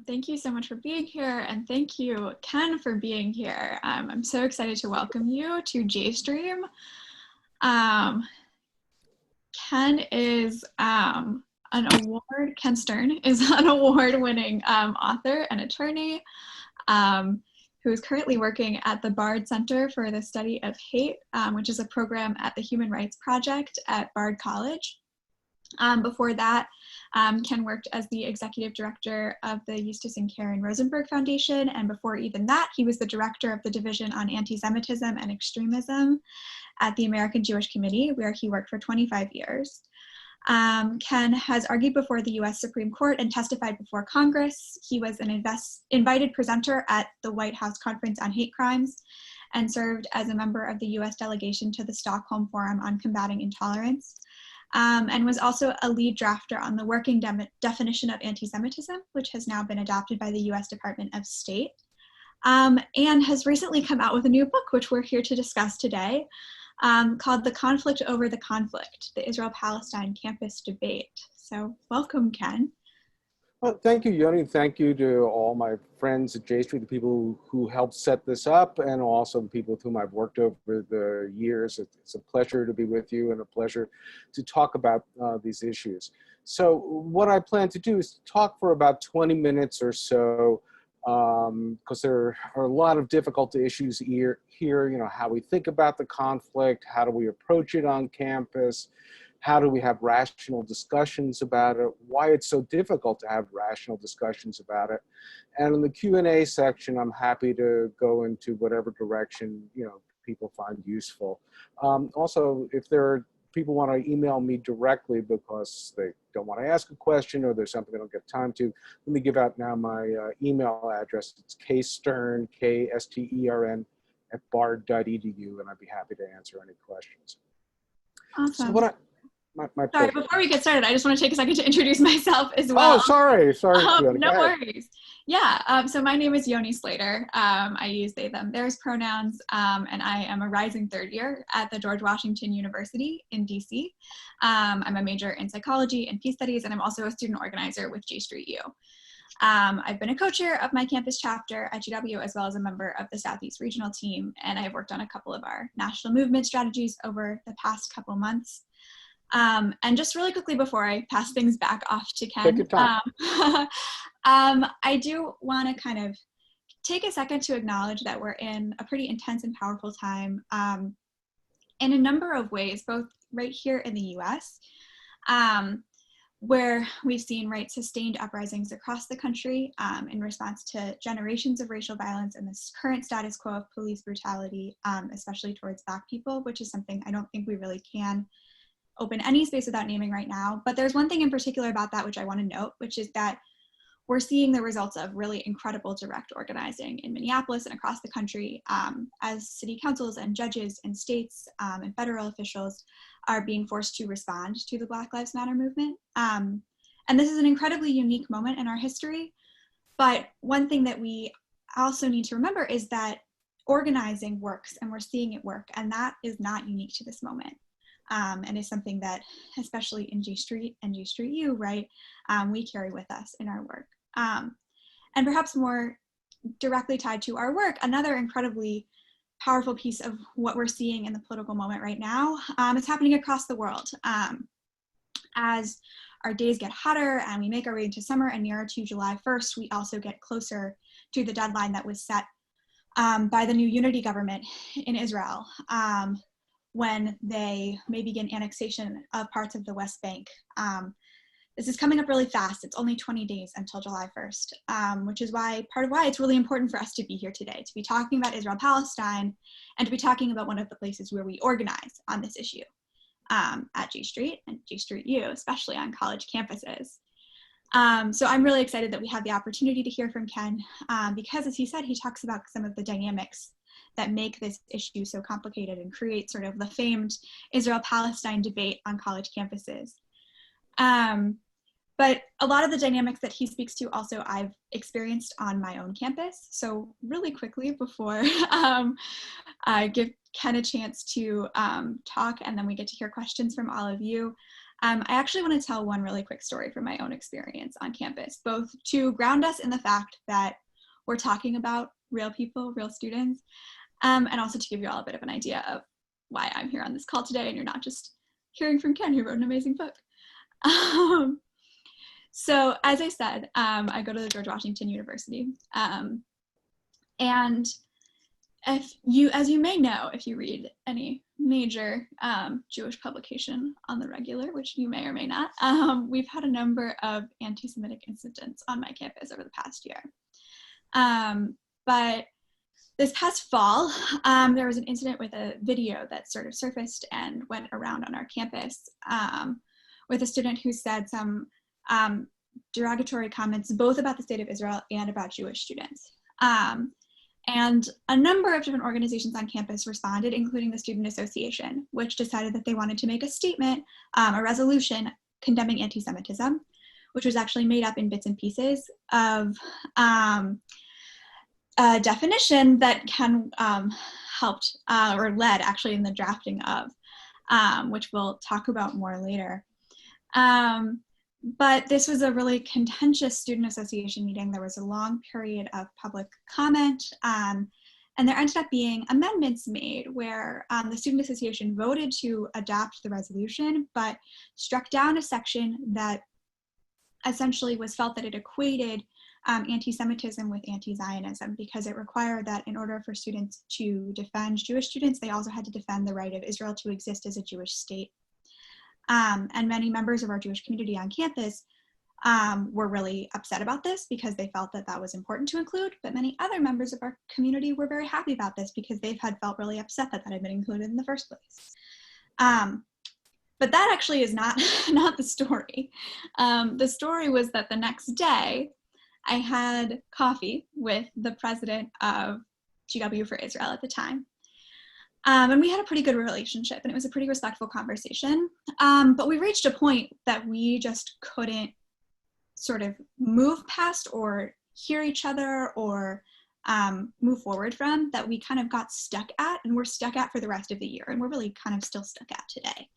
Thank you so much for being here, and thank you, Ken, for being here. I'm so excited to welcome you to JStream. Ken is Ken Stern is an award-winning author and attorney who is currently working at the Bard Center for the Study of Hate, which is a program at the Human Rights Project at Bard College. Before that, Ken worked as the executive director of the Eustace and Karen Rosenberg Foundation, and before even that, he was the director of the Division on Anti-Semitism and Extremism at the American Jewish Committee, where he worked for 25 years. Ken has argued before the US Supreme Court and testified before Congress. He was an invited presenter at the White House Conference on Hate Crimes and served as a member of the US delegation to the Stockholm Forum on Combating Intolerance. And was also a lead drafter on the working definition of anti-Semitism, which has now been adopted by the US Department of State, and has recently come out with a new book, which we're here to discuss today, called The Conflict Over the Conflict, the Israel-Palestine Campus Debate. So welcome, Ken. Well, thank you, Yoni. Thank you to all my friends at JStream, the people who helped set this up, and also the people with whom I've worked over the years. It's a pleasure to be with you and a pleasure to talk about these issues. So what I plan to do is talk for about 20 minutes or so, because there are a lot of difficult issues here, you know, how we think about the conflict, how do we approach it on campus, how do we have rational discussions about it, why it's so difficult to have rational discussions about it. And in the Q&A section, I'm happy to go into whatever direction, you know, people find useful. Also, if there are people want to email me directly because they don't want to ask a question or there's something they don't get time to, let me give out now my email address. It's kstern, K-S-T-E-R-N, @bard.edu, and I'd be happy to answer any questions. Awesome. So what Sorry, before we get started, I just want to take a second to introduce myself as well. Oh, sorry. No worries. Yeah, so my name is Yoni Slater. I use they, them, theirs pronouns, and I am a rising third year at the George Washington University in DC. I'm a major in psychology and peace studies, and I'm also a student organizer with JStreet-U. I've been a co-chair of my campus chapter at GW, as well as a member of the Southeast Regional team, and I've worked on a couple of our national movement strategies over the past couple months. And just really quickly before I pass things back off to Ken, take your time. I do want to kind of take a second to acknowledge that we're in a pretty intense and powerful time in a number of ways, both right here in the US, where we've seen sustained uprisings across the country in response to generations of racial violence and this current status quo of police brutality, especially towards Black people, which is something I don't think we really can open any space without naming right now. But there's one thing in particular about that which I want to note, which is that we're seeing the results of really incredible direct organizing in Minneapolis and across the country as city councils and judges and states and federal officials are being forced to respond to the Black Lives Matter movement. And this is an incredibly unique moment in our history. But one thing that we also need to remember is that organizing works, and we're seeing it work, and that is not unique to this moment. And is something that, especially in G Street and G Street U, we carry with us in our work. And perhaps more directly tied to our work, another incredibly powerful piece of what we're seeing in the political moment right now is happening across the world. As our days get hotter and we make our way into summer and nearer to July 1st, we also get closer to the deadline that was set by the new unity government in Israel, when they may begin annexation of parts of the West Bank. This is coming up really fast. It's only 20 days until July 1st, which is part of why it's really important for us to be here today, to be talking about Israel-Palestine and to be talking about one of the places where we organize on this issue at G Street and G Street-U, especially on college campuses. So I'm really excited that we have the opportunity to hear from Ken because, as he said, he talks about some of the dynamics that make this issue so complicated and create sort of the famed Israel-Palestine debate on college campuses. But a lot of the dynamics that he speaks to also I've experienced on my own campus. So really quickly before I give Ken a chance to talk and then we get to hear questions from all of you, I actually want to tell one really quick story from my own experience on campus, both to ground us in the fact that we're talking about real people, real students, and also to give you all a bit of an idea of why I'm here on this call today and you're not just hearing from Ken, who wrote an amazing book. So as I said, I go to the George Washington University. And as you may know, if you read any major Jewish publication on the regular, which you may or may not, we've had a number of anti-Semitic incidents on my campus over the past year. But this past fall, there was an incident with a video that sort of surfaced and went around on our campus with a student who said some derogatory comments both about the state of Israel and about Jewish students. And a number of different organizations on campus responded, including the Student Association, which decided that they wanted to make a statement, a resolution condemning anti-Semitism, which was actually made up in bits and pieces of a definition that Ken helped or led actually in the drafting of, which we'll talk about more later. But this was a really contentious student association meeting. There was a long period of public comment, and there ended up being amendments made where the student association voted to adopt the resolution, but struck down a section that essentially was felt that it equated anti-Semitism with anti-Zionism, because it required that in order for students to defend Jewish students, they also had to defend the right of Israel to exist as a Jewish state. And many members of our Jewish community on campus were really upset about this because they felt that that was important to include, but many other members of our community were very happy about this because they've had felt really upset that that had been included in the first place. But that actually is not the story. The story was that the next day, I had coffee with the president of GW for Israel at the time. And we had a pretty good relationship, and it was a pretty respectful conversation. But we reached a point that we just couldn't sort of move past or hear each other or move forward from, that we kind of got stuck at, and we're stuck at for the rest of the year, and we're really kind of still stuck at today.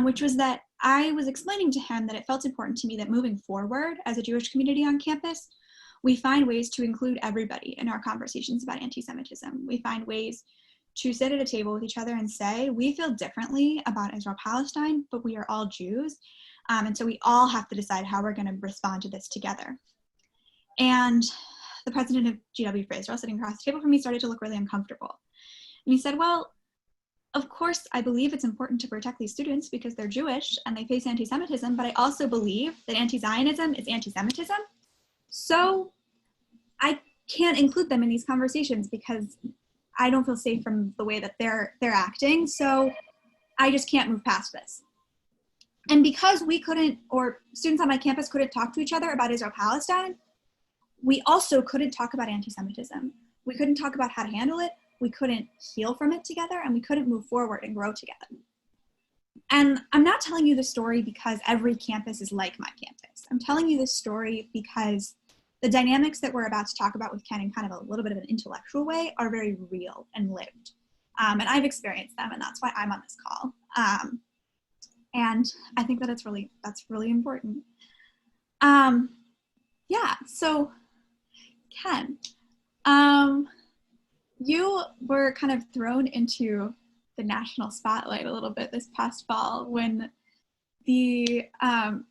Which was that I was explaining to him that it felt important to me that moving forward as a Jewish community on campus, we find ways to include everybody in our conversations about anti-Semitism. We find ways to sit at a table with each other and say, we feel differently about Israel-Palestine, but we are all Jews. And so we all have to decide how we're going to respond to this together. And the president of GW for Israel, sitting across the table from me, started to look really uncomfortable. And he said, well, of course, I believe it's important to protect these students because they're Jewish and they face anti-Semitism, but I also believe that anti-Zionism is anti-Semitism. So I can't include them in these conversations because I don't feel safe from the way that they're acting. So I just can't move past this. And because we couldn't, or students on my campus couldn't talk to each other about Israel-Palestine, we also couldn't talk about anti-Semitism. We couldn't talk about how to handle it. We couldn't heal from it together, and we couldn't move forward and grow together. And I'm not telling you this story because every campus is like my campus. I'm telling you this story because the dynamics that we're about to talk about with Ken in kind of a little bit of an intellectual way are very real and lived. And I've experienced them, and that's why I'm on this call. And I think that that's really important. Yeah, so Ken, you were kind of thrown into the national spotlight a little bit this past fall when the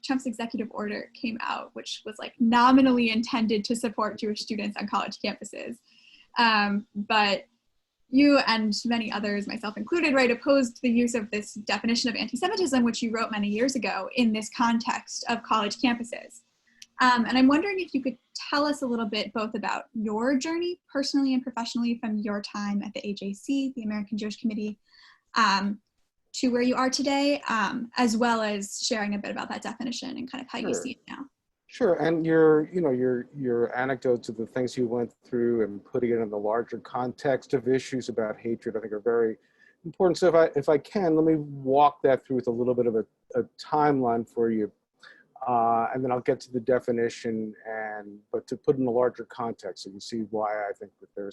Trump's executive order came out, which was like nominally intended to support Jewish students on college campuses. But you and many others, myself included, right, opposed the use of this definition of anti-Semitism, which you wrote many years ago in this context of college campuses. And I'm wondering if you could tell us a little bit both about your journey personally and professionally from your time at the AJC, the American Jewish Committee, to where you are today, as well as sharing a bit about that definition and kind of how you see it now. Sure, and your anecdotes of the things you went through and putting it in the larger context of issues about hatred, I think, are very important. So if I can, let me walk that through with a little bit of a timeline for you, and then I'll get to the definition, but to put in a larger context, so you see why I think that there are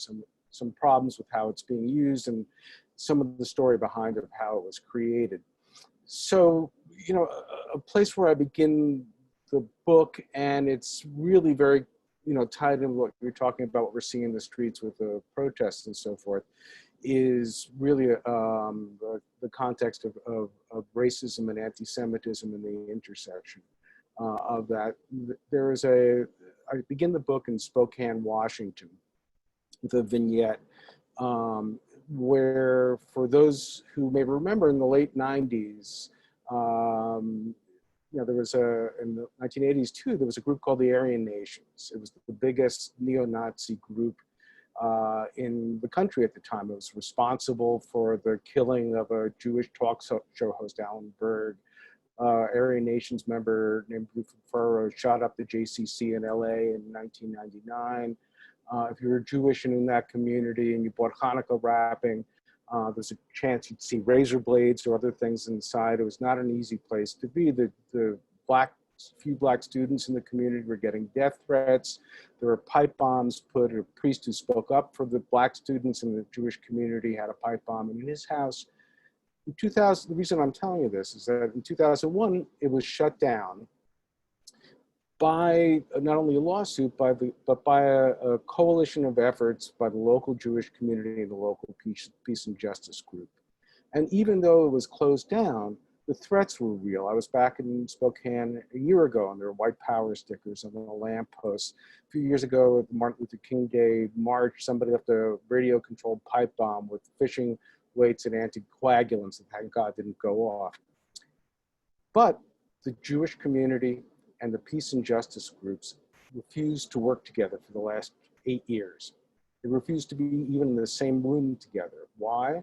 some problems with how it's being used and some of the story behind it of how it was created. So, you know, a place where I begin the book, and it's really very, you know, tied in what you're talking about, what we're seeing in the streets with the protests and so forth, is really the context of racism and anti-Semitism and the intersection of that. There is I begin the book in Spokane, Washington, with a vignette where, for those who may remember, in the late 90s, you know, there was in the 1980s too, there was a group called the Aryan Nations. It was the biggest neo-Nazi group in the country at the time. It was responsible for the killing of a Jewish talk show host, Alan Berg. Aryan Nations member named Ruth Furrow shot up the JCC in LA in 1999. If you were Jewish and in that community and you bought Hanukkah wrapping, there's a chance you'd see razor blades or other things inside. It was not an easy place to be. The few black students in the community were getting death threats. There were pipe bombs put. A priest who spoke up for the black students in the Jewish community had a pipe bomb in his house. In 2000, the reason I'm telling you this is that in 2001, it was shut down by not only a lawsuit, but by a coalition of efforts by the local Jewish community and the local peace and justice group. And even though it was closed down, the threats were real. I was back in Spokane a year ago, and there were white power stickers on the lampposts. A few years ago at the Martin Luther King Day march, somebody left a radio-controlled pipe bomb with fishing weights and anticoagulants that, thank God, didn't go off. But the Jewish community and the peace and justice groups refused to work together for the last 8 years. They refused to be even in the same room together. Why?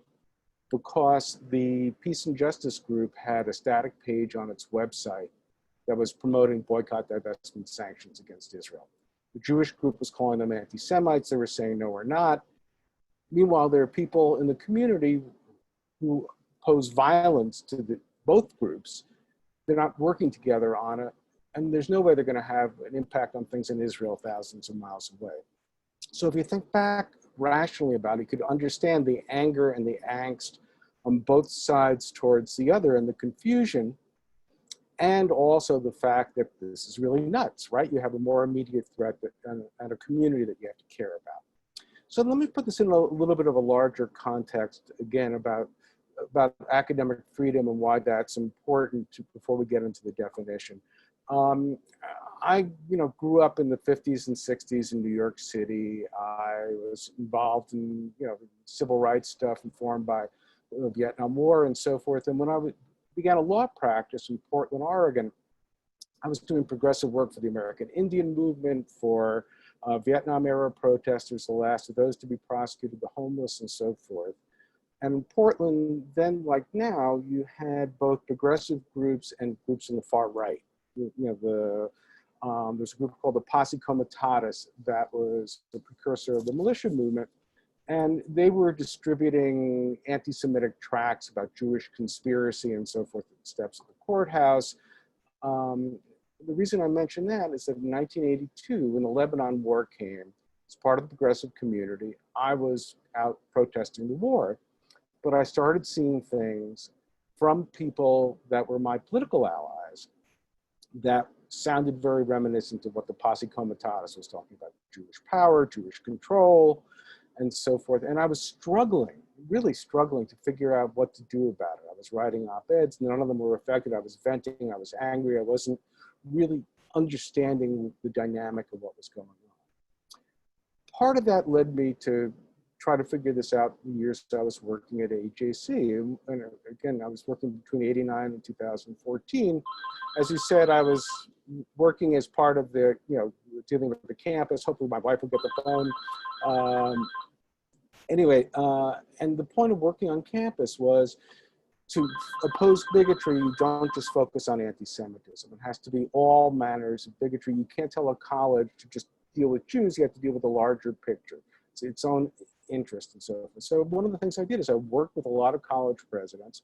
Because the peace and justice group had a static page on its website that was promoting boycott, divestment, sanctions against Israel. The Jewish group was calling them anti-Semites. They were saying, no, we're not. Meanwhile, there are people in the community who pose violence to both groups. They're not working together on it, and there's no way they're going to have an impact on things in Israel thousands of miles away. So if you think back rationally about it, you could understand the anger and the angst on both sides towards the other, and the confusion, and also the fact that this is really nuts, right? You have a more immediate threat and a community that you have to care about. So let me put this in a little bit of a larger context, again, about academic freedom and why that's important before we get into the definition. I grew up in the 50s and 60s in New York City. I was involved in civil rights stuff informed by the Vietnam War and so forth. And when I began a law practice in Portland, Oregon, I was doing progressive work for the American Indian movement, for Vietnam era protesters, the last of those to be prosecuted, the homeless and so forth. And in Portland, then like now, you had both progressive groups and groups in the far right. There's a group called the Posse Comitatus that was the precursor of the militia movement. And they were distributing anti-Semitic tracts about Jewish conspiracy and so forth at the steps of the courthouse. The reason I mention that is that in 1982, when the Lebanon war came, as part of the progressive community, I was out protesting the war, but I started seeing things from people that were my political allies that sounded very reminiscent of what the Posse Comitatus was talking about: Jewish power, Jewish control, and so forth. And I was struggling, really struggling to figure out what to do about it. I was writing op-eds, none of them were effective. I was venting, I was angry, I wasn't really understanding the dynamic of what was going on. Part of that led me to try to figure this out in the years I was working at AJC. And again, I was working between 89 and 2014. As you said, I was working as part of the, dealing with the campus. Hopefully my wife will get the phone. And the point of working on campus was to oppose bigotry. You don't just focus on anti-Semitism. It has to be all manners of bigotry. You can't tell a college to just deal with Jews. You have to deal with a larger picture. It's its own interest and so forth. So one of the things I did is I worked with a lot of college presidents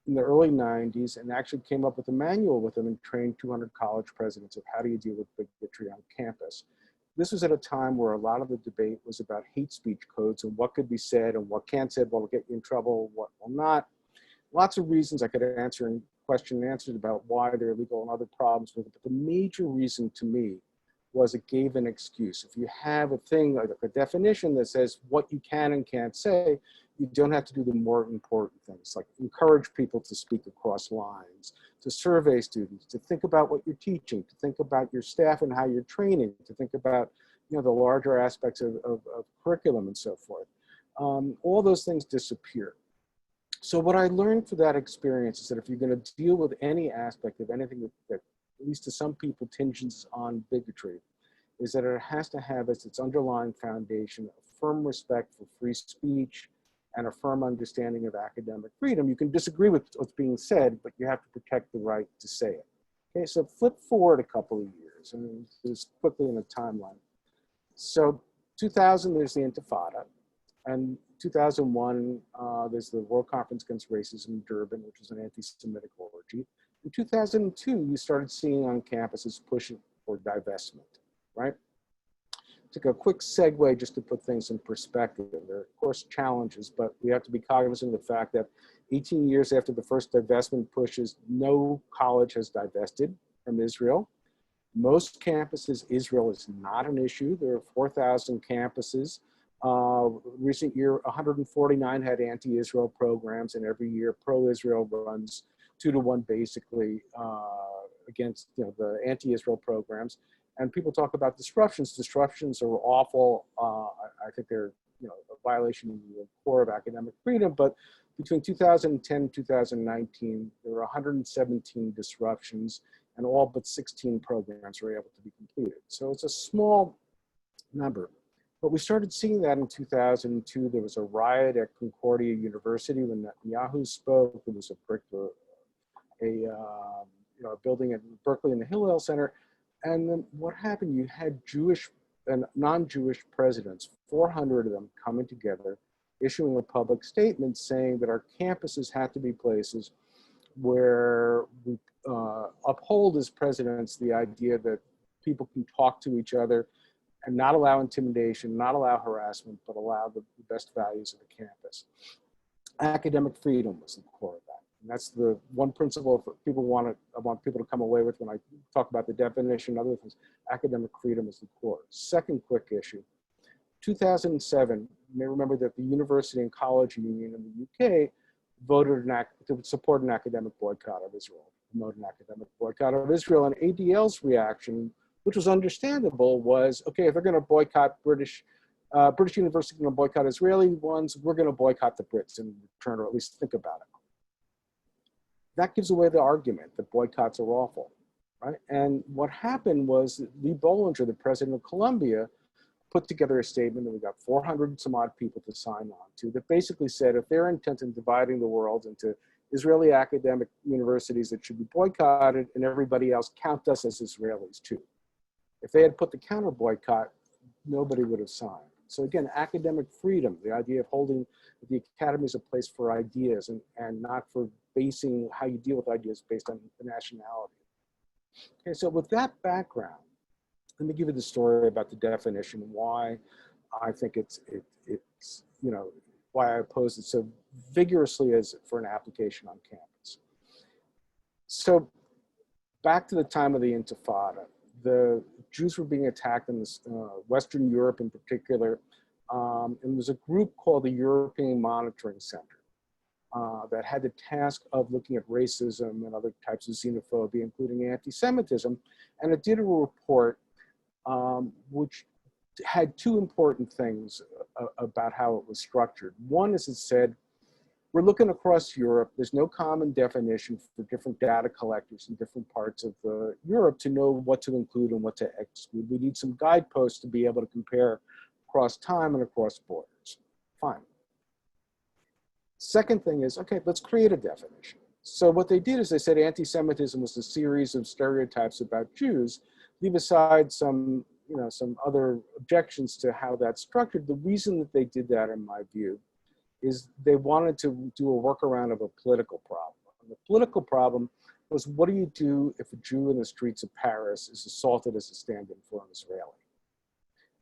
in the early 90s and actually came up with a manual with them and trained 200 college presidents of how do you deal with bigotry on campus. This was at a time where a lot of the debate was about hate speech codes and what could be said and what can't said, what will get you in trouble, what will not. Lots of reasons I could answer in question and answers about why they're illegal and other problems with it. But the major reason to me was it gave an excuse. If you have a thing, like a definition that says what you can and can't say, you don't have to do the more important things, like encourage people to speak across lines, to survey students, to think about what you're teaching, to think about your staff and how you're training, to think about, you know, the larger aspects of curriculum and so forth. All those things disappear. So what I learned for that experience is that if you're going to deal with any aspect of anything that at least to some people tinges on bigotry, is that it has to have as its underlying foundation a firm respect for free speech and a firm understanding of academic freedom. You can disagree with what's being said, but you have to protect the right to say it. Okay, so flip forward a couple of years, and just quickly in a timeline. So 2000, there's the Intifada, and 2001, there's the World Conference Against Racism in Durban, which was an anti-Semitic orgy. In 2002, you started seeing on campuses pushing for divestment, right? Took a quick segue just to put things in perspective. There are, of course, challenges, but we have to be cognizant of the fact that 18 years after the first divestment pushes, no college has divested from Israel. Most campuses, Israel is not an issue. There are 4,000 campuses. Recent year, 149 had anti-Israel programs, and every year pro-Israel runs 2-to-1 basically against, you know, the anti-Israel programs. And people talk about disruptions. Disruptions are awful. I think they're, you know, a violation of the core of academic freedom. But between 2010 and 2019, there were 117 disruptions, and all but 16 programs were able to be completed. So it's a small number. But we started seeing that in 2002. There was a riot at Concordia University when Netanyahu spoke. There was a building at Berkeley in the Hillel Center. And then what happened, you had Jewish and non-Jewish presidents, 400 of them coming together, issuing a public statement saying that our campuses had to be places where we uphold as presidents the idea that people can talk to each other and not allow intimidation, not allow harassment, but allow the best values of the campus. Academic freedom was the core of that. And that's the one principle I want people to come away with when I talk about the definition and other things. Academic freedom is the core. Second quick issue. 2007, you may remember that the University and College Union in the UK voted to support an academic boycott of Israel, promote an academic boycott of Israel. And ADL's reaction, which was understandable, was, okay, if they're going to boycott British universities are going to boycott Israeli ones, we're going to boycott the Brits in return, or at least think about it. That gives away the argument that boycotts are awful, right? And what happened was Lee Bollinger, the president of Columbia, put together a statement that we got 400 some odd people to sign on to that basically said if they're intent on dividing the world into Israeli academic universities that should be boycotted and everybody else, count us as Israelis too. If they had put the counter boycott, nobody would have signed. So again, academic freedom, the idea of holding the academy as a place for ideas and not for basing how you deal with ideas based on the nationality. Okay, so with that background, let me give you the story about the definition and why I think it's you know, why I oppose it so vigorously as for an application on campus. So back to the time of the Intifada, the Jews were being attacked in this, Western Europe in particular, and there was a group called the European Monitoring Center that had the task of looking at racism and other types of xenophobia, including anti-Semitism, and it did a report which had two important things about how it was structured. One is it said, we're looking across Europe, there's no common definition for different data collectors in different parts of Europe to know what to include and what to exclude. We need some guideposts to be able to compare across time and across borders. Fine. Second thing is, okay, let's create a definition. So what they did is they said anti-Semitism was a series of stereotypes about Jews. Leave aside some, you know, some other objections to how that's structured. The reason that they did that, in my view, is they wanted to do a workaround of a political problem. And the political problem was, what do you do if a Jew in the streets of Paris is assaulted as a stand-in for an Israeli?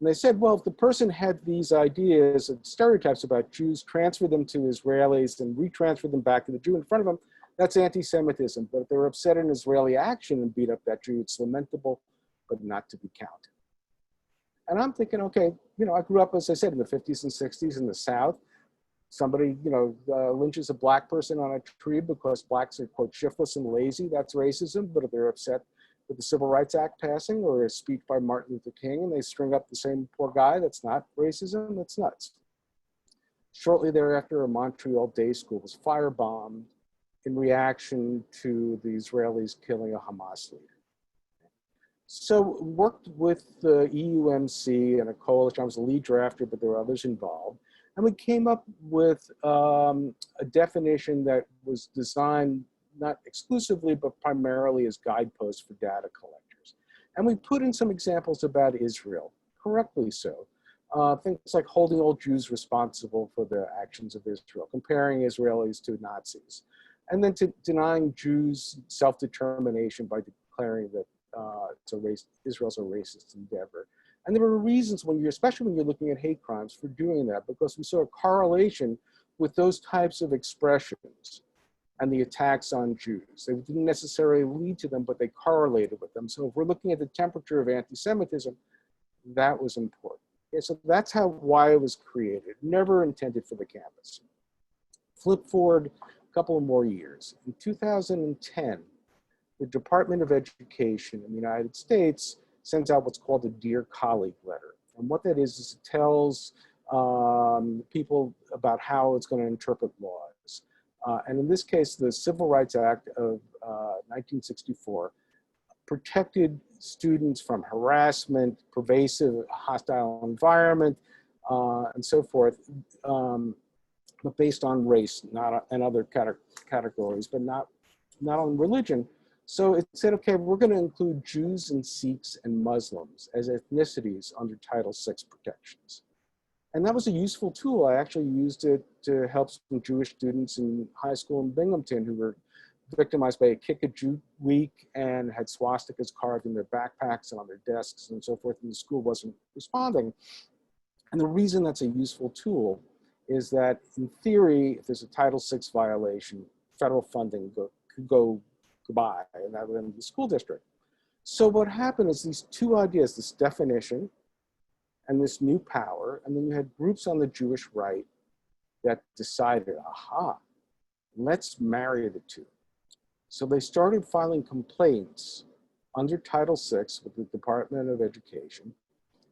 And they said, well, if the person had these ideas and stereotypes about Jews, transfer them to Israelis and retransfer them back to the Jew in front of them, That's anti-Semitism. But if they were upset at an Israeli action and beat up that Jew, it's lamentable, but not to be counted. And I'm thinking, okay, you know, I grew up, as I said, in the 50s and 60s in the South. Somebody, you know, lynches a black person on a tree because blacks are, quote, shiftless and lazy. That's racism. But if they're upset with the Civil Rights Act passing or a speech by Martin Luther King and they string up the same poor guy, that's not racism, that's nuts. Shortly thereafter, a Montreal day school was firebombed in reaction to the Israelis killing a Hamas leader. So worked with the EUMC and a coalition. I was the lead drafter, but there were others involved. And we came up with a definition that was designed not exclusively, but primarily as guideposts for data collectors. And we put in some examples about Israel, correctly so. Things like holding all Jews responsible for the actions of Israel, comparing Israelis to Nazis, and then denying Jews self-determination by declaring that Israel's a racist endeavor. And there were reasons when especially when you're looking at hate crimes, for doing that, because we saw a correlation with those types of expressions and the attacks on Jews. They didn't necessarily lead to them, but they correlated with them. So if we're looking at the temperature of anti-Semitism, that was important. Okay, so that's why it was created, never intended for the campus. Flip forward a couple of more years. In 2010, the Department of Education in the United States sends out what's called a Dear Colleague letter. And what that is it tells people about how it's going to interpret laws. And in this case, the Civil Rights Act of 1964 protected students from harassment, pervasive hostile environment, and so forth, but based on race, and other categories, but not on religion. So it said, okay, we're going to include Jews and Sikhs and Muslims as ethnicities under Title VI protections. And that was a useful tool. I actually used it to help some Jewish students in high school in Binghamton who were victimized by a Kick a Jew week and had swastikas carved in their backpacks and on their desks and so forth, and the school wasn't responding. And the reason that's a useful tool is that, in theory, if there's a Title VI violation, federal funding could go goodbye, and that would end the school district. So what happened is these two ideas, this definition and this new power, and then you had groups on the Jewish right that decided, aha, let's marry the two. So they started filing complaints under Title VI with the Department of Education.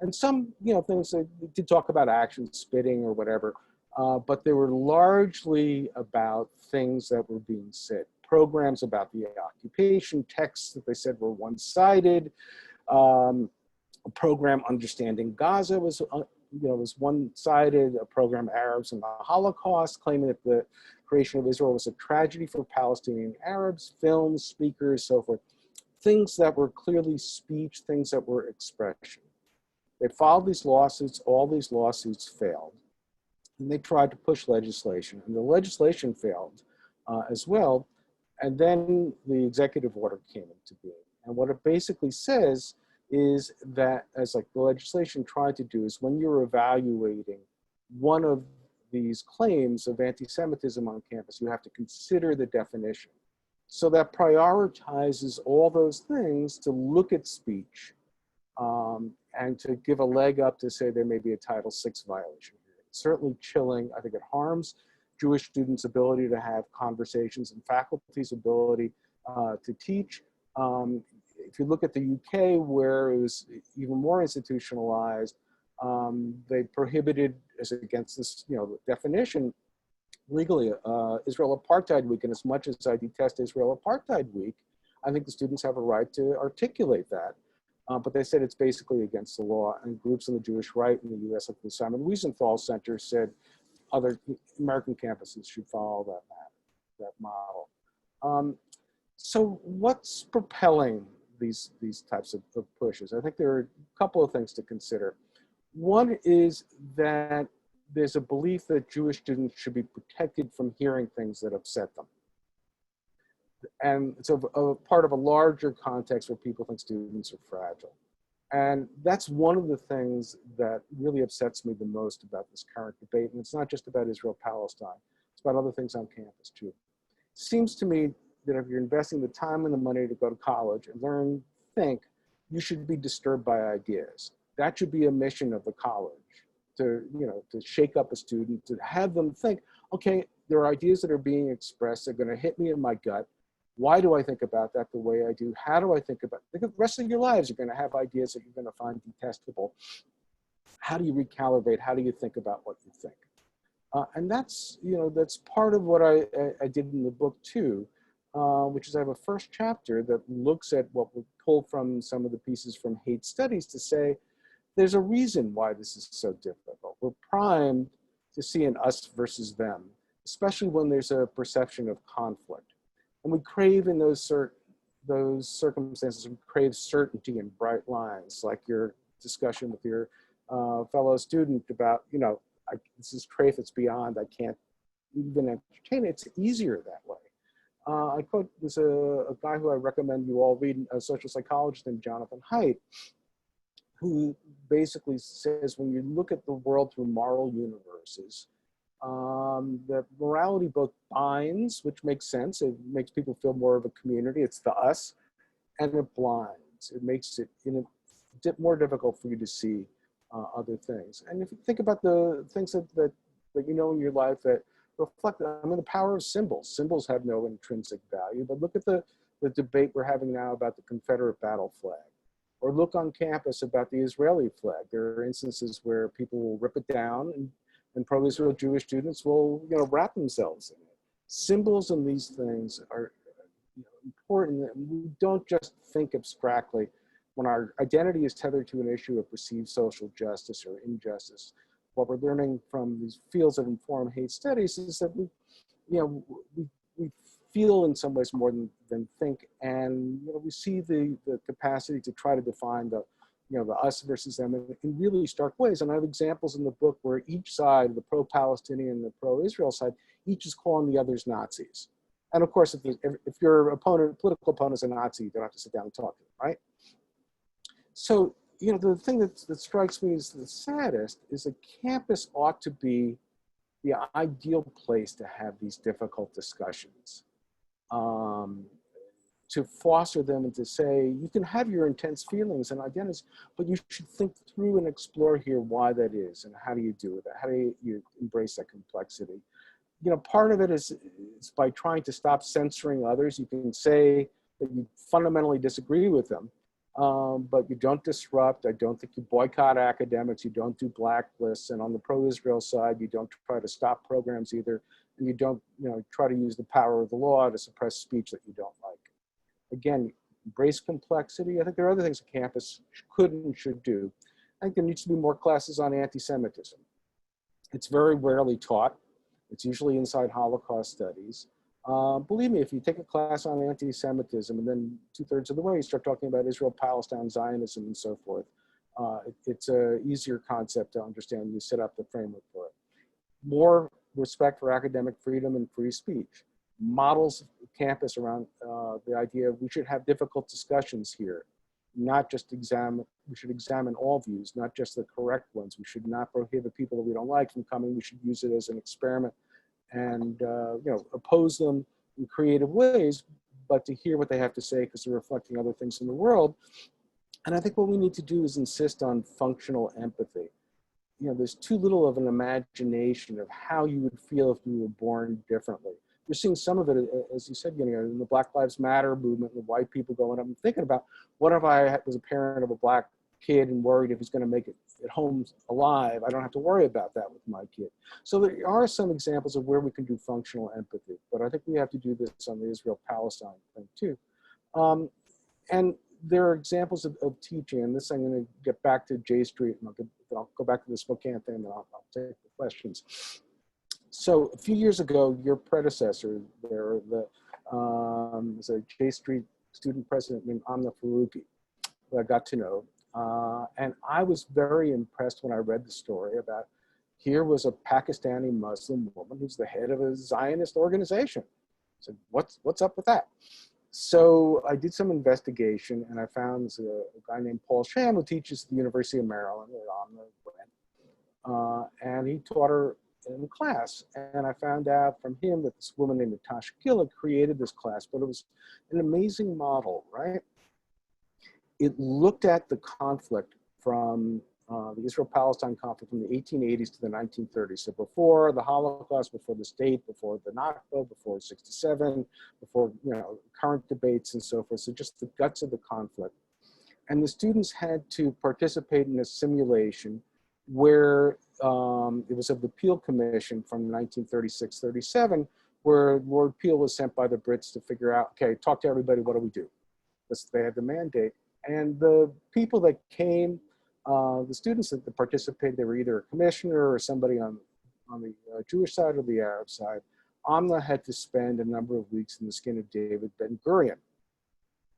And some, things they did talk about action, spitting or whatever, but they were largely about things that were being said. Programs about the occupation, texts that they said were one-sided. A program Understanding Gaza was one-sided. A program Arabs and the Holocaust, claiming that the creation of Israel was a tragedy for Palestinian Arabs, films, speakers, so forth. Things that were clearly speech, things that were expression. They filed these lawsuits, all these lawsuits failed. And they tried to push legislation, and the legislation failed as well. And then the executive order came into being. And what it basically says is that, as like the legislation tried to do, is when you're evaluating one of these claims of anti-Semitism on campus, you have to consider the definition. So that prioritizes all those things to look at speech and to give a leg up to say there may be a Title VI violation here. It's certainly chilling. I think it harms Jewish students' ability to have conversations and faculty's ability to teach. If you look at the UK, where it was even more institutionalized, they prohibited, as against this, definition, legally, Israel Apartheid Week. And as much as I detest Israel Apartheid Week, I think the students have a right to articulate that. But they said it's basically against the law, and groups on the Jewish right in the US, like the Simon Wiesenthal Center, said other American campuses should follow that model. So what's propelling these types of pushes? I think there are a couple of things to consider. One is that there's a belief that Jewish students should be protected from hearing things that upset them. And it's a part of a larger context where people think students are fragile. And that's one of the things that really upsets me the most about this current debate. And it's not just about Israel-Palestine. It's about other things on campus too. seems to me that if you're investing the time and the money to go to college and learn, think, you should be disturbed by ideas. That should be a mission of the college, to, you know, to shake up a student, to have them think, okay, there are ideas that are being expressed, they're gonna hit me in my gut. Why do I think about that the way I do? How do I think about it? Because the rest of your lives, you're gonna have ideas that you're gonna find detestable. How do you recalibrate? How do you think about what you think? And that's, you know, that's part of what I did in the book too, which is I have a first chapter that looks at what we pull from some of the pieces from hate studies to say, there's a reason why this is so difficult. We're primed to see an us versus them, especially when there's a perception of conflict. And we crave in those circumstances, we crave certainty and bright lines, like your discussion with your fellow student about, you know, this is trait that's beyond, I can't even entertain it. It's easier that way. I quote, there's a guy who I recommend you all read, a social psychologist named Jonathan Haidt, who basically says when you look at the world through moral universes, that morality both binds, which makes sense, it makes people feel more of a community, it's the us, and it blinds. It makes it more difficult for you to see other things. And if you think about the things that you know in your life that reflect, I mean, the power of symbols. Symbols have no intrinsic value, but look at the debate we're having now about the Confederate battle flag. Or look on campus about the Israeli flag. There are instances where people will rip it down and pro-Israel Jewish students will, you know, wrap themselves in it. Symbols and these things are, you know, important. We don't just think abstractly. When our identity is tethered to an issue of perceived social justice or injustice, what we're learning from these fields that inform hate studies is that we, you know, we feel in some ways more than think, and, you know, we see the capacity to try to define the, you know, the us versus them in really stark ways. And I have examples in the book where each side, the pro-Palestinian and the pro-Israel side, each is calling the others Nazis. And of course, if your political opponent is a Nazi, you don't have to sit down and talk to them, right? So, you know, the thing that strikes me as the saddest is that campus ought to be the ideal place to have these difficult discussions, to foster them and to say, you can have your intense feelings and identities, but you should think through and explore here why that is and how do you do that? How do you embrace that complexity? You know, part of it is by trying to stop censoring others. You can say that you fundamentally disagree with them, but you don't disrupt. I don't think you boycott academics. You don't do blacklists. And on the pro-Israel side, you don't try to stop programs either. And you don't, you know, try to use the power of the law to suppress speech that you don't like. Again, embrace complexity. I think there are other things a campus could and should do. I think there needs to be more classes on anti-Semitism. It's very rarely taught. It's usually inside Holocaust studies. Believe me, if you take a class on anti-Semitism and then 2/3 of the way you start talking about Israel-Palestine, Zionism, and so forth, it's an easier concept to understand. You set up the framework for it. More respect for academic freedom and free speech. Models campus around the idea of we should have difficult discussions here, not just we should examine all views, not just the correct ones. We should not prohibit people that we don't like from coming. We should use it as an experiment and you know, oppose them in creative ways, but to hear what they have to say because they're reflecting other things in the world. And I think what we need to do is insist on functional empathy. You know, there's too little of an imagination of how you would feel if you were born differently. You're seeing some of it, as you said, you know, in the Black Lives Matter movement, the white people going up and thinking about, what if I was a parent of a black kid and worried if he's going to make it at home alive? I don't have to worry about that with my kid. So there are some examples of where we can do functional empathy, but I think we have to do this on the Israel-Palestine thing too. And there are examples of teaching, and this I'm going to get back to J Street, and I'll go back to the Spokane thing, and I'll take the questions. So a few years ago, your predecessor there, was a J Street student president named Amna Faruqi, who I got to know. And I was very impressed when I read the story about, here was a Pakistani Muslim woman who's the head of a Zionist organization. I said, what's up with that? So I did some investigation and I found a guy named Paul Sham who teaches at the University of Maryland, and he taught her in class. And I found out from him that this woman named Natasha Gill had created this class, but it was an amazing model, right? It looked at the conflict from the Israel-Palestine conflict from the 1880s to the 1930s. So before the Holocaust, before the state, before the Nakba, before 67, before current debates and so forth. So just the guts of the conflict. And the students had to participate in a simulation where it was of the Peel Commission from 1936-37, where Lord Peel was sent by the Brits to figure out, okay, talk to everybody, what do we do? They had the mandate. And the people that came, the students that participated, they were either a commissioner or somebody on the Jewish side or the Arab side. Amna had to spend a number of weeks in the skin of David Ben Gurion,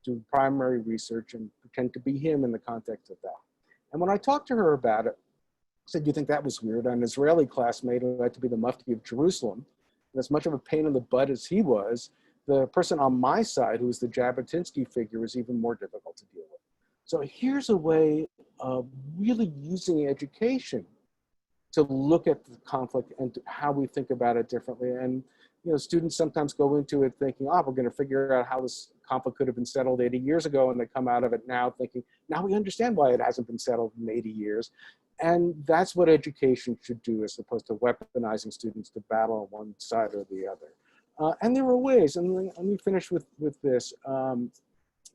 do primary research and pretend to be him in the context of that. And when I talked to her about it, I said, you think that was weird? An Israeli classmate who had to be the Mufti of Jerusalem, and as much of a pain in the butt as he was, the person on my side, who was the Jabotinsky figure, was even more difficult to deal with. So here's a way of really using education to look at the conflict and how we think about it differently. And students sometimes go into it thinking, oh, we're going to figure out how this conflict could have been settled 80 years ago, and they come out of it now thinking, now we understand why it hasn't been settled in 80 years. And that's what education should do, as opposed to weaponizing students to battle on one side or the other. And there were ways, and let me finish with this,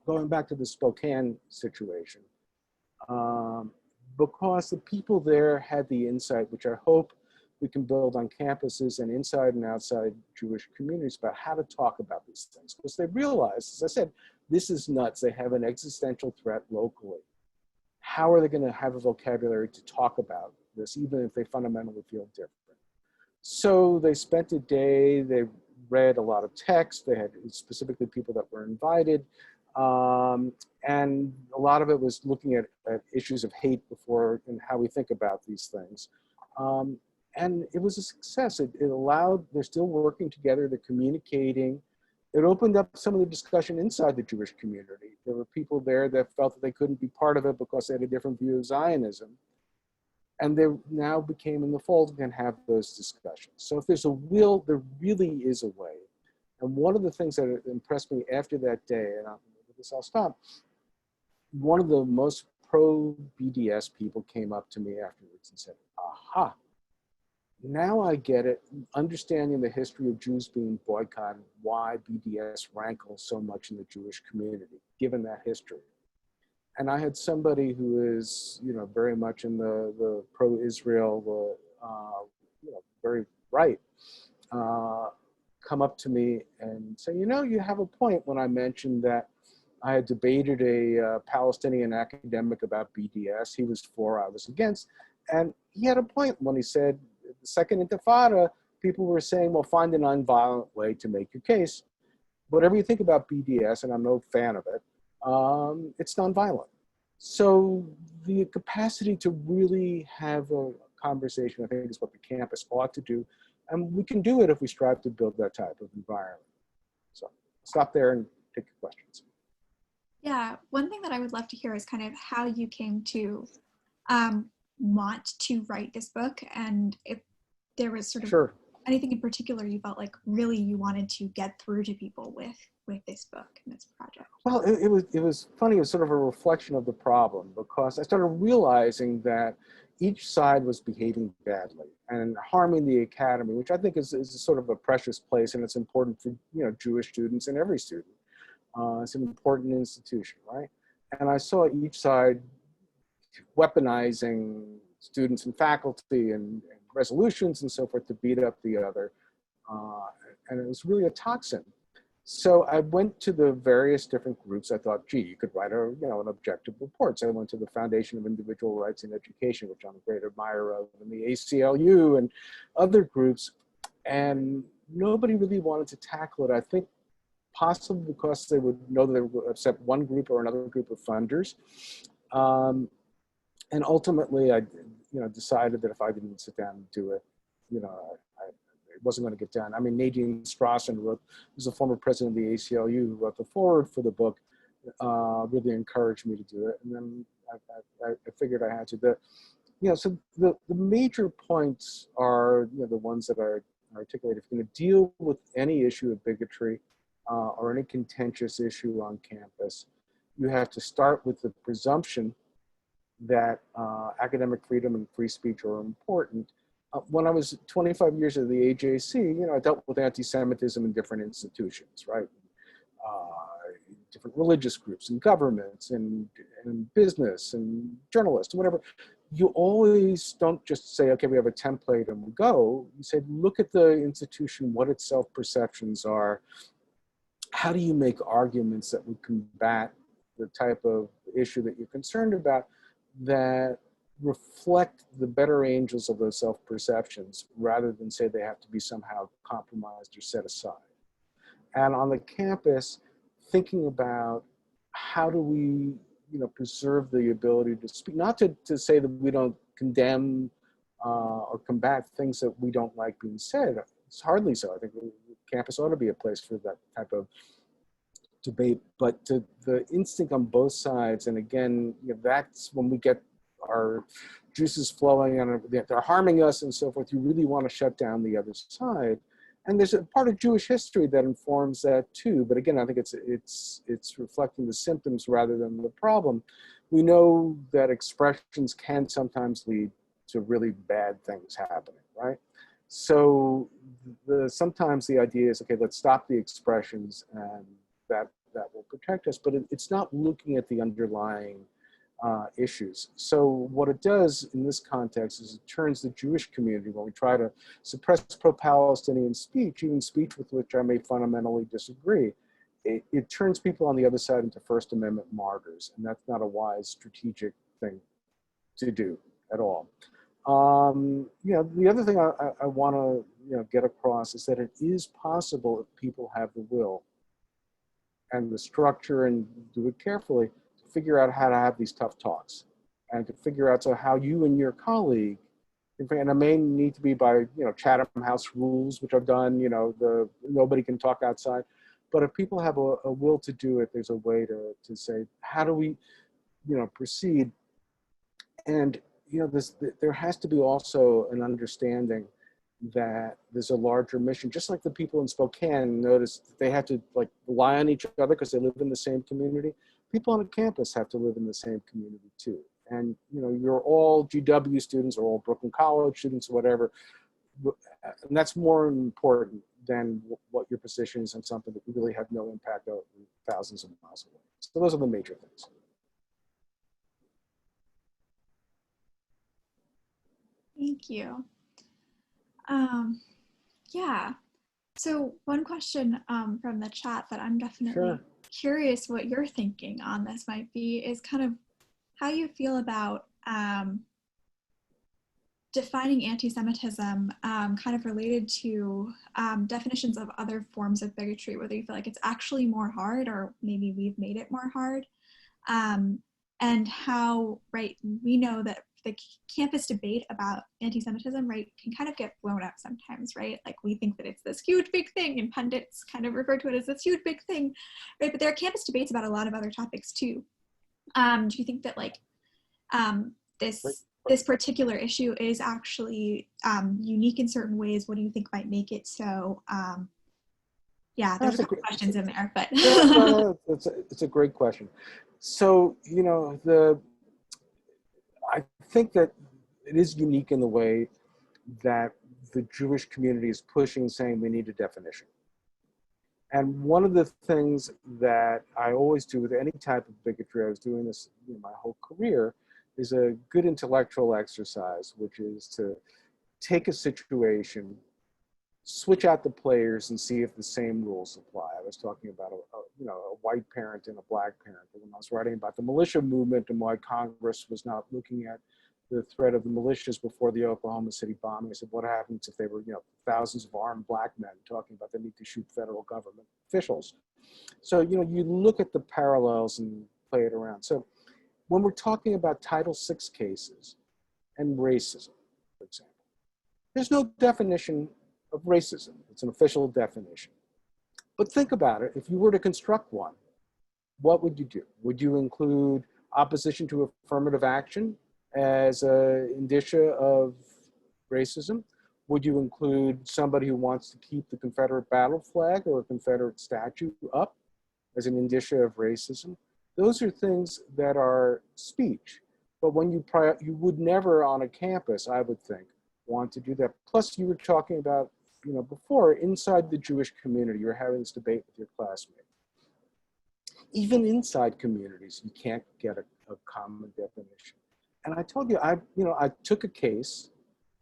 going back to the Spokane situation. Because the people there had the insight, which I hope we can build on campuses and inside and outside Jewish communities, about how to talk about these things. Because they realized, as I said, this is nuts. They have an existential threat locally. How are they going to have a vocabulary to talk about this, even if they fundamentally feel different? So they spent a day, they read a lot of text, they had specifically people that were invited, and a lot of it was looking at issues of hate before and how we think about these things. And it was a success. It allowed, they're still working together, they're communicating. It opened up some of the discussion inside the Jewish community. There were people there that felt that they couldn't be part of it because they had a different view of Zionism. And they now became in the fold and can have those discussions. So if there's a will, there really is a way. And one of the things that impressed me after that day, and with this I'll stop, one of the most pro-BDS people came up to me afterwards and said, aha, now I get it, understanding the history of Jews being boycotted, why BDS rankles so much in the Jewish community, given that history. And I had somebody who is, very much in the pro-Israel, very right, come up to me and say, you have a point when I mentioned that I had debated a Palestinian academic about BDS. He was for, I was against. And he had a point when he said, the Second Intifada, people were saying, well, find a nonviolent way to make your case. Whatever you think about BDS, and I'm no fan of it, it's nonviolent. So the capacity to really have a conversation, I think, is what the campus ought to do. And we can do it if we strive to build that type of environment. So stop there and take your questions. Yeah, one thing that I would love to hear is kind of how you came to want to write this book, and if there was sort of anything in particular you felt like really you wanted to get through to people with this book and this project. Well, it was funny. It was sort of a reflection of the problem, because I started realizing that each side was behaving badly and harming the academy, which I think is sort of a precious place, and it's important for Jewish students and every student. It's an important institution, right? And I saw each side weaponizing students and faculty and resolutions and so forth to beat up the other. And it was really a toxin. So I went to the various different groups. I thought, gee, you could write an objective report. So I went to the Foundation of Individual Rights in Education, which I'm a great admirer of, and the ACLU and other groups. And nobody really wanted to tackle it. I think possibly because they would know that they would accept one group or another group of funders. And ultimately, I decided that if I didn't sit down and do it, it wasn't going to get done. I mean, Nadine Strassen who's a former president of the ACLU, who wrote the foreword for the book, really encouraged me to do it. And then I figured I had to. So the major points are, the ones that I articulate. If you're going to deal with any issue of bigotry or any contentious issue on campus, you have to start with the presumption that academic freedom and free speech are important. When I was 25 years at the AJC, I dealt with anti-Semitism in different institutions, right? Different religious groups and governments and business and journalists and whatever. You always don't just say, okay, we have a template and we go. You say, look at the institution, what its self-perceptions are. How do you make arguments that would combat the type of issue that you're concerned about that reflect the better angels of those self-perceptions rather than say they have to be somehow compromised or set aside. And on the campus, thinking about how do we, preserve the ability to speak, not to say that we don't condemn or combat things that we don't like being said. It's hardly so. I think the campus ought to be a place for that type of debate, but the instinct on both sides, and again, that's when we get our juices flowing and they're harming us and so forth, you really want to shut down the other side. And there's a part of Jewish history that informs that too. But again, I think it's reflecting the symptoms rather than the problem. We know that expressions can sometimes lead to really bad things happening, right? So sometimes the idea is, okay, let's stop the expressions and that will protect us. But it's not looking at the underlying issues. So what it does in this context is it turns the Jewish community, when we try to suppress pro-Palestinian speech, even speech with which I may fundamentally disagree, it turns people on the other side into First Amendment martyrs, and that's not a wise strategic thing to do at all. The other thing I want to get across is that it is possible if people have the will and the structure and do it carefully, figure out how to have these tough talks and to figure out how you and your colleague, and it may need to be by, Chatham House rules, which I've done, nobody can talk outside. But if people have a will to do it, there's a way to say, how do we, proceed? And, there has to be also an understanding that there's a larger mission, just like the people in Spokane noticed they had to rely on each other because they live in the same community. People on a campus have to live in the same community too. And, you're all GW students or all Brooklyn College students or whatever. And that's more important than what your position is on something that really have no impact over thousands of miles away. So those are the major things. Thank you. Yeah. So one question from the chat that I'm definitely curious what you're thinking on this might be is kind of how you feel about defining anti-Semitism kind of related to definitions of other forms of bigotry, whether you feel like it's actually more hard or maybe we've made it more hard. And how, right, we know that the campus debate about anti-Semitism, right, can kind of get blown up sometimes, right? Like we think that it's this huge big thing and pundits kind of refer to it as this huge big thing, right? But there are campus debates about a lot of other topics too. Do you think that this particular issue is actually unique in certain ways? What do you think might make it so? Yeah, there's a couple questions in there, but. It's a great question. So, I think that it is unique in the way that the Jewish community is pushing, saying we need a definition. And one of the things that I always do with any type of bigotry, I was doing this my whole career, is a good intellectual exercise, which is to take a situation, switch out the players and see if the same rules apply. I was talking about a white parent and a black parent. And when I was writing about the militia movement and why Congress was not looking at the threat of the militias before the Oklahoma City bombing, I said, what happens if they were, thousands of armed black men talking about the need to shoot federal government officials? So, you look at the parallels and play it around. So when we're talking about Title VI cases and racism, for example, there's no definition of racism. It's an official definition. But think about it. If you were to construct one, what would you do? Would you include opposition to affirmative action as a indicia of racism? Would you include somebody who wants to keep the Confederate battle flag or a Confederate statue up as an indicia of racism? Those are things that are speech. But when you would never on a campus, I would think, want to do that. Plus, you were talking about, before, inside the Jewish community, you're having this debate with your classmate. Even inside communities, you can't get a common definition. And I told you, I took a case,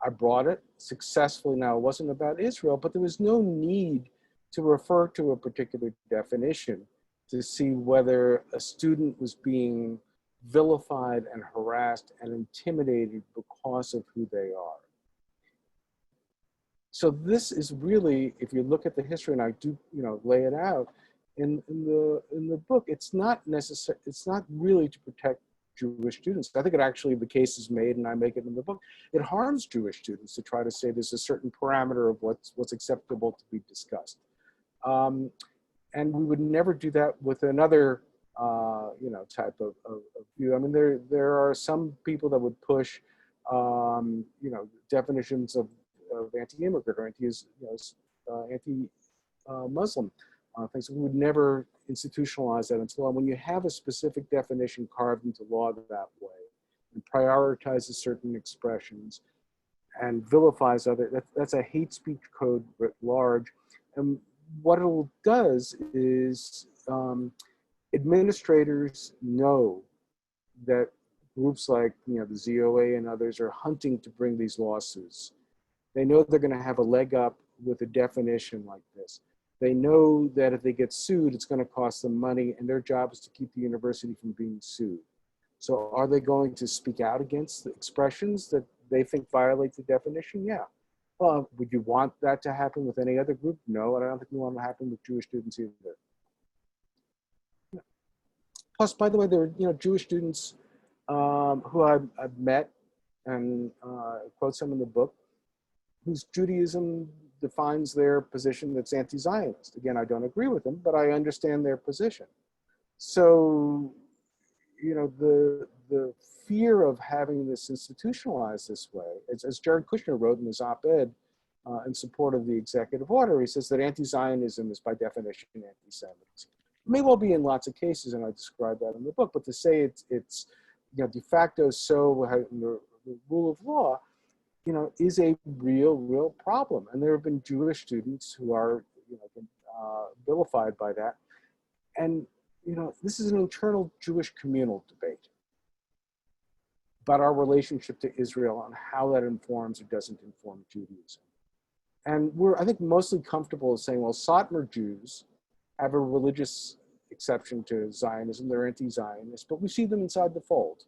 I brought it successfully. Now, it wasn't about Israel, but there was no need to refer to a particular definition to see whether a student was being vilified and harassed and intimidated because of who they are. So this is really, if you look at the history, and I do, lay it out in the book, it's not necessary. It's not really to protect Jewish students. I think it actually, the case is made, and I make it in the book. It harms Jewish students to try to say there's a certain parameter of what's acceptable to be discussed. And we would never do that with another, type of view. I mean, there are some people that would push, definitions of anti-immigrant or anti-Muslim things. We would never institutionalize that into law. When you have a specific definition carved into law that way and prioritizes certain expressions and vilifies other, that's a hate speech code writ large. And what it does is administrators know that groups like the ZOA and others are hunting to bring these lawsuits. They know they're going to have a leg up with a definition like this. They know that if they get sued, it's going to cost them money, and their job is to keep the university from being sued. So are they going to speak out against the expressions that they think violate the definition? Yeah. Well, would you want that to happen with any other group? No, and I don't think we want it to happen with Jewish students either. Plus, by the way, there are Jewish students who I've met and quote some in the book, whose Judaism defines their position that's anti-Zionist. Again, I don't agree with them, but I understand their position. So, the fear of having this institutionalized this way, as Jared Kushner wrote in his op-ed in support of the executive order, he says that anti-Zionism is by definition anti-Semitism. It may well be in lots of cases, and I describe that in the book, but to say it's de facto so in the rule of law, is a real problem. And there have been Jewish students who are, vilified by that. And, this is an internal Jewish communal debate about our relationship to Israel and how that informs or doesn't inform Judaism. And we're, I think, mostly comfortable saying, well, Satmar Jews have a religious exception to Zionism. They're anti-Zionist, but we see them inside the fold.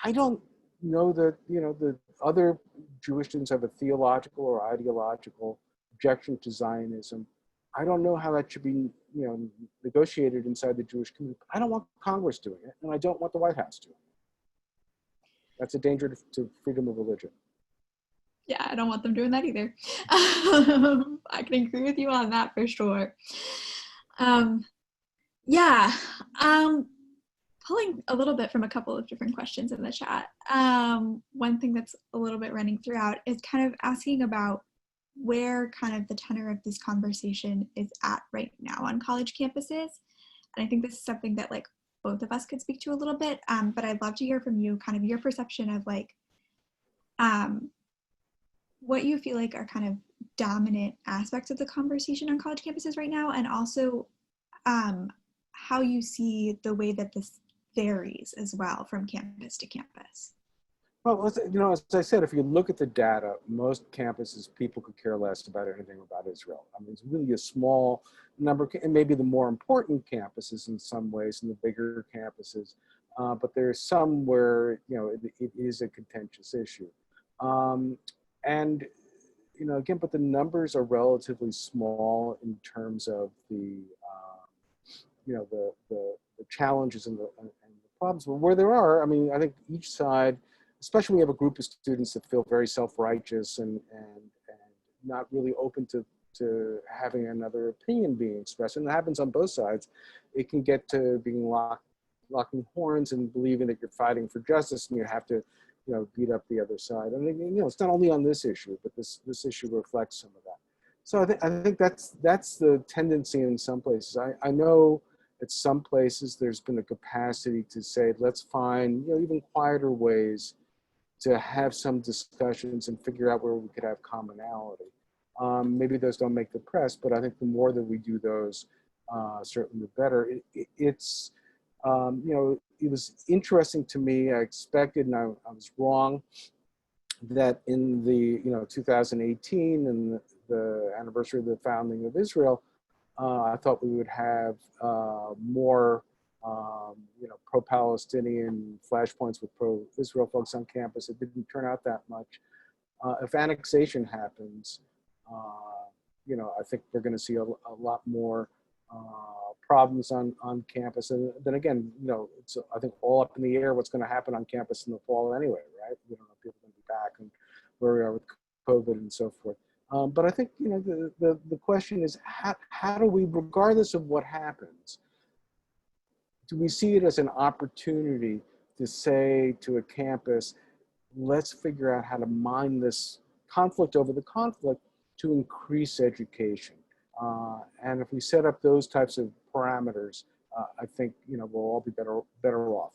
I don't know that, the other Jewish students have a theological or ideological objection to Zionism. I don't know how that should be, negotiated inside the Jewish community. I don't want Congress doing it, and I don't want the White House doing it. That's a danger to freedom of religion. Yeah, I don't want them doing that either. I can agree with you on that for sure. Pulling a little bit from a couple of different questions in the chat. One thing that's a little bit running throughout is kind of asking about where kind of the tenor of this conversation is at right now on college campuses. And I think this is something that like both of us could speak to a little bit, but I'd love to hear from you kind of your perception of like what you feel like are kind of dominant aspects of the conversation on college campuses right now, and also how you see the way that this varies as well from campus to campus. Well, as I said, if you look at the data, most campuses, people could care less about anything about Israel. I mean, it's really a small number, and maybe the more important campuses in some ways, and the bigger campuses, but there's some where, it is a contentious issue. And, again, but the numbers are relatively small in terms of the challenges and the problems. But where there are, I mean, I think each side, especially when you have a group of students that feel very self-righteous and not really open to having another opinion being expressed, and it happens on both sides, it can get to being locked locking horns and believing that you're fighting for justice and you have to, beat up the other side. And it's not only on this issue, but this issue reflects some of that. So I think that's the tendency in some places. I know at some places there's been a capacity to say, let's find even quieter ways to have some discussions and figure out where we could have commonality. Maybe those don't make the press, but I think the more that we do those, certainly the better. It was interesting to me. I expected, and I was wrong, that in the 2018 and the anniversary of the founding of Israel, I thought we would have more pro-Palestinian flashpoints with pro-Israel folks on campus. It didn't turn out that much. If annexation happens, I think we're going to see a lot more problems on campus. And then again, it's I think all up in the air what's going to happen on campus in the fall anyway, right? We don't know if people are going to be back and where we are with COVID and so forth. But I think the question is how do we, regardless of what happens, do we see it as an opportunity to say to a campus, let's figure out how to mine this conflict over the conflict to increase education. And if we set up those types of parameters, I think we'll all be better off.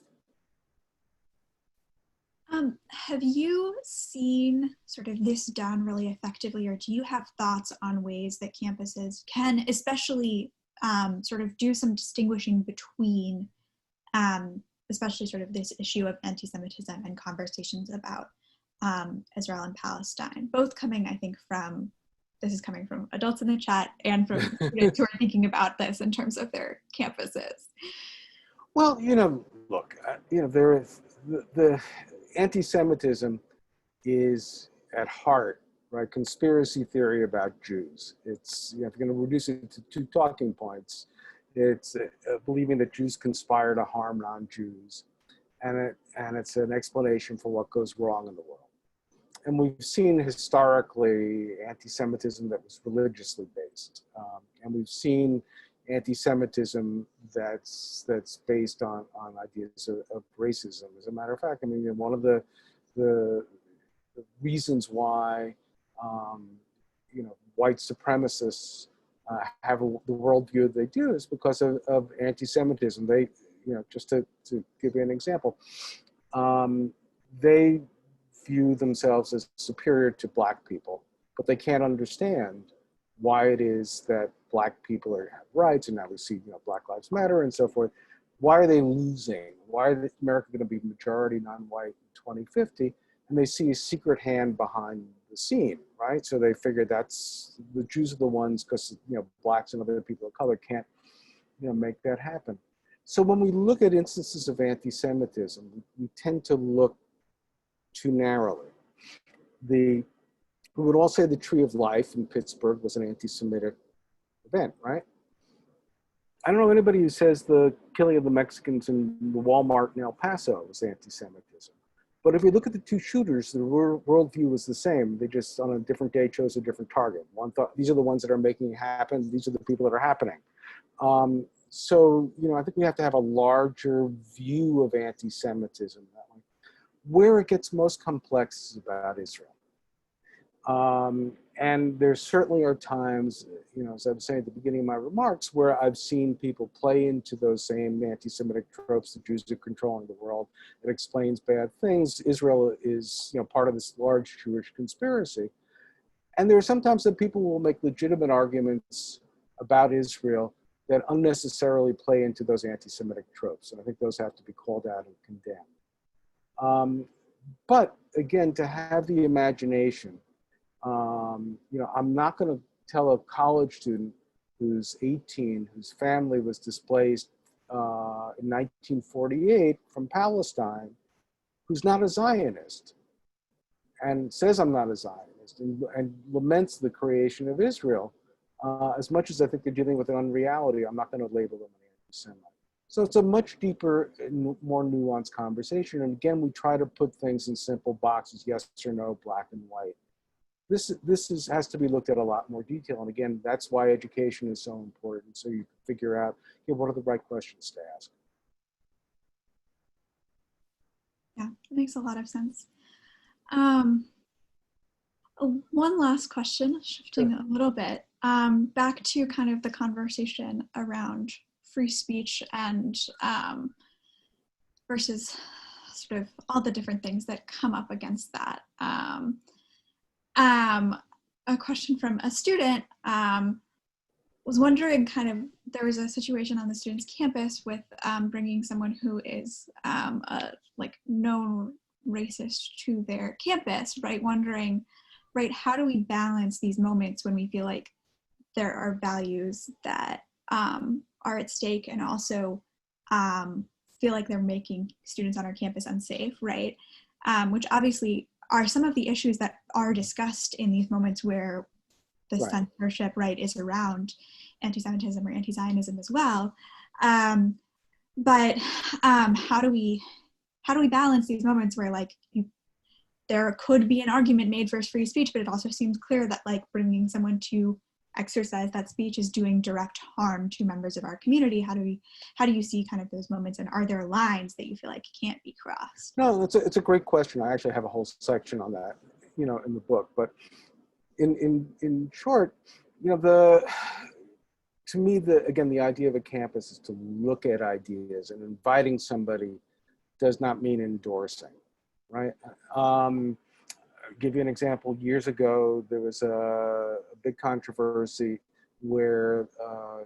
Have you seen sort of this done really effectively, or do you have thoughts on ways that campuses can especially sort of do some distinguishing between especially sort of this issue of anti-Semitism and conversations about Israel and Palestine, both coming, I think, this is coming from adults in the chat and from students who are thinking about this in terms of their campuses? Well, look, there is the anti-Semitism is at heart, right, conspiracy theory about Jews. It's, if you're going to reduce it to 2 talking points, it's believing that Jews conspire to harm non-Jews, and it's an explanation for what goes wrong in the world. And we've seen historically anti-Semitism that was religiously based, and we've seen anti-Semitism that's based on ideas of racism. As a matter of fact, I mean, one of the reasons why white supremacists have the worldview they do is because of anti-Semitism. They, just to give you an example, they view themselves as superior to Black people, but they can't understand why it is that Black people have rights, and now we see Black Lives Matter and so forth. Why are they losing? Why is America going to be majority non-white in 2050? And they see a secret hand behind the scene, right? So they figure that's the Jews are the ones, because Blacks and other people of color can't make that happen. So when we look at instances of anti-Semitism, we tend to look too narrowly. We would all say the Tree of Life in Pittsburgh was an anti-Semitic event, right? I don't know anybody who says the killing of the Mexicans in the Walmart in El Paso was anti-Semitism. But if we look at the 2 shooters, the worldview was the same. They just, on a different day, chose a different target. One thought, these are the ones that are making it happen. These are the people that are happening. So, I think we have to have a larger view of anti-Semitism that way. Where it gets most complex is about Israel. And there certainly are times, as I was saying at the beginning of my remarks, where I've seen people play into those same anti-Semitic tropes. The Jews are controlling the world. It explains bad things. Israel is, part of this large Jewish conspiracy. And there are sometimes that people will make legitimate arguments about Israel that unnecessarily play into those anti-Semitic tropes. And I think those have to be called out and condemned. But again, to have the imagination, I'm not going to tell a college student who's 18, whose family was displaced in 1948 from Palestine, who's not a Zionist, and says I'm not a Zionist, and laments the creation of Israel. As much as I think they're dealing with an unreality, I'm not going to label them an anti-Semite. So it's a much deeper and more nuanced conversation. And again, we try to put things in simple boxes, yes or no, black and white. This has to be looked at a lot more detail. And again, that's why education is so important. So you can figure out, what are the right questions to ask. Yeah, that makes a lot of sense. One last question, shifting a little bit, back to kind of the conversation around free speech and versus sort of all the different things that come up against that. A question from a student was wondering kind of, there was a situation on the student's campus with bringing someone who is a like known racist to their campus, right? Wondering, right, how do we balance these moments when we feel like there are values that are at stake and also feel like they're making students on our campus unsafe, right? Which obviously are some of the issues that are discussed in these moments where the Right. censorship, right, is around anti-Semitism or anti-Zionism as well. But how do we balance these moments where like there could be an argument made for free speech, but it also seems clear that like bringing someone to exercise that speech is doing direct harm to members of our community? How do you see kind of those moments, and are there lines that you feel like can't be crossed? No, it's a great question. I actually have a whole section on that, in the book. But in short, to me, again, the idea of a campus is to look at ideas, and inviting somebody does not mean endorsing, right? I'll give you an example. Years ago, there was a big controversy where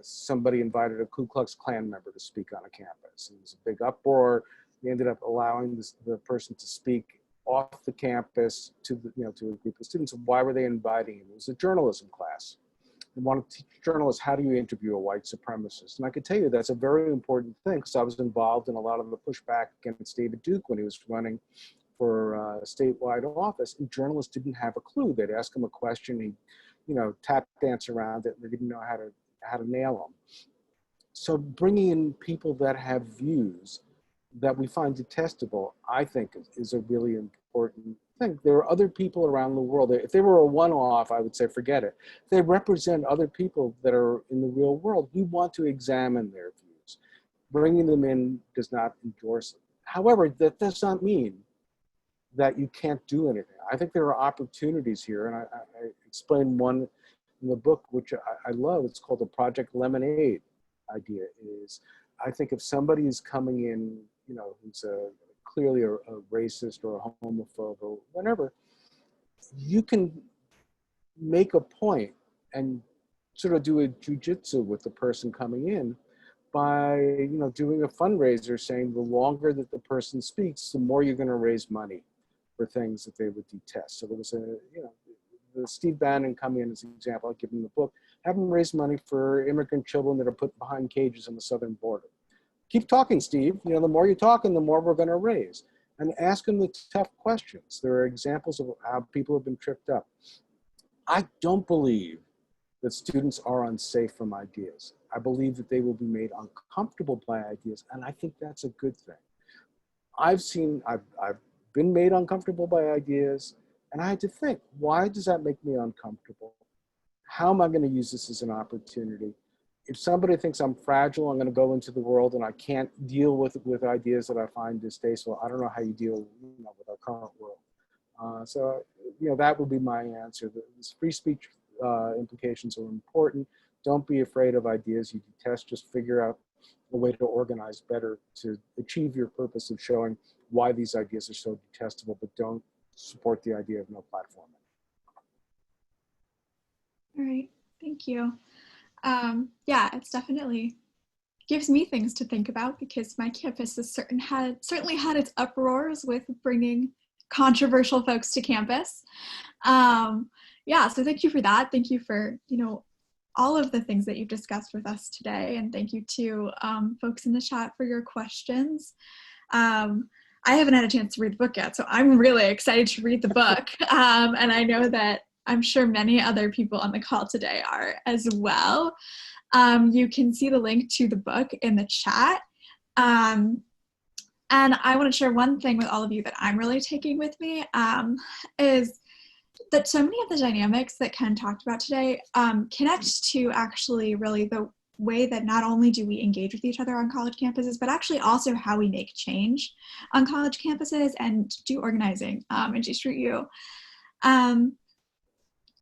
somebody invited a Ku Klux Klan member to speak on a campus. It was a big uproar. They ended up allowing the person to speak off the campus to to a group of students. Why were they inviting him? It was a journalism class. They wanted to teach journalists, how do you interview a white supremacist? And I could tell you that's a very important thing, because I was involved in a lot of the pushback against David Duke when he was running for statewide office, and journalists didn't have a clue. They'd ask him a question, he'd tap dance around it, and they didn't know how to nail him. So bringing in people that have views that we find detestable, I think is a really important thing. There are other people around the world. If they were a one-off, I would say forget it. They represent other people that are in the real world. We want to examine their views. Bringing them in does not endorse it. However, that does not mean that you can't do anything. I think there are opportunities here, and I explain one in the book, which I love. It's called the Project Lemonade idea. I think if somebody is coming in, who's clearly a racist or a homophobe or whatever, you can make a point and sort of do a jujitsu with the person coming in by, doing a fundraiser saying the longer that the person speaks, the more you're going to raise money for things that they would detest. So there was the Steve Bannon coming in as an example, I'll give him the book, have him raise money for immigrant children that are put behind cages on the southern border. Keep talking, Steve. The more you're talking, the more we're going to raise. And ask them the tough questions. There are examples of how people have been tripped up. I don't believe that students are unsafe from ideas. I believe that they will be made uncomfortable by ideas, and I think that's a good thing. I've been made uncomfortable by ideas, and I had to think, why does that make me uncomfortable? How am I going to use this as an opportunity? If somebody thinks I'm fragile, I'm going to go into the world and I can't deal with ideas that I find distasteful, I don't know how you deal with our current world. So that would be my answer. The free speech implications are important. Don't be afraid of ideas you detest. Just figure out a way to organize better to achieve your purpose of showing why these ideas are so detestable, but don't support the idea of no platform. All right, thank you. Yeah, it's definitely gives me things to think about, because my campus has certainly had its uproars with bringing controversial folks to campus. Yeah, so thank you for that. Thank you for, all of the things that you've discussed with us today. And thank you to folks in the chat for your questions. I haven't had a chance to read the book yet, so I'm really excited to read the book. And I know that I'm sure many other people on the call today are as well. You can see the link to the book in the chat. And I want to share one thing with all of you that I'm really taking with me, is that so many of the dynamics that Ken talked about today connect to actually really way that not only do we engage with each other on college campuses, but actually also how we make change on college campuses and do organizing in J Street U.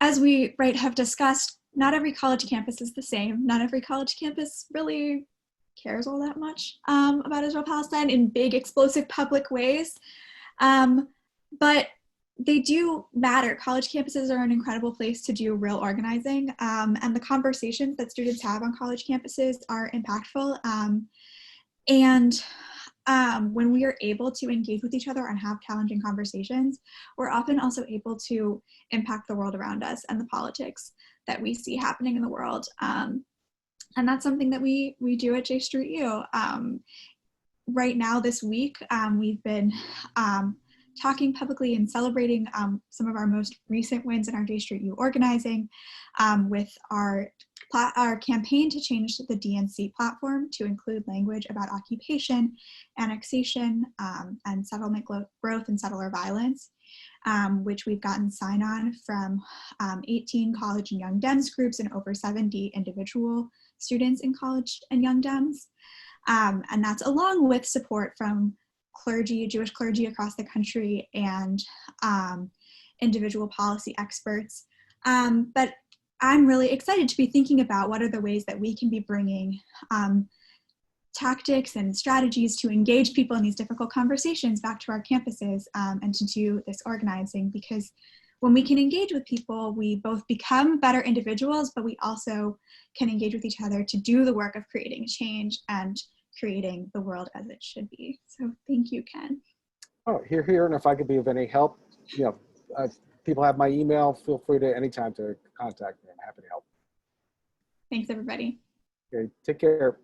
As we have discussed, not every college campus is the same. Not every college campus really cares all that much about Israel-Palestine in big, explosive public ways. But they do matter. College campuses are an incredible place to do real organizing, and the conversations that students have on college campuses are impactful. When we are able to engage with each other and have challenging conversations, we're often also able to impact the world around us and the politics that we see happening in the world. And that's something that we do at J Street U. Right now, this week, we've been talking publicly and celebrating some of our most recent wins in our J Street U organizing with our campaign to change the DNC platform to include language about occupation, annexation, and settlement growth and settler violence, which we've gotten sign-on from 18 college and young Dems groups and over 70 individual students in college and young Dems. And that's along with support from clergy, Jewish clergy across the country, and individual policy experts. But I'm really excited to be thinking about what are the ways that we can be bringing tactics and strategies to engage people in these difficult conversations back to our campuses and to do this organizing, because when we can engage with people, we both become better individuals, but we also can engage with each other to do the work of creating change and creating the world as it should be. So thank you, Ken. Oh, here, and if I could be of any help, people have my email. Feel free to anytime to contact me. I'm happy to help. Thanks, everybody. Okay, take care.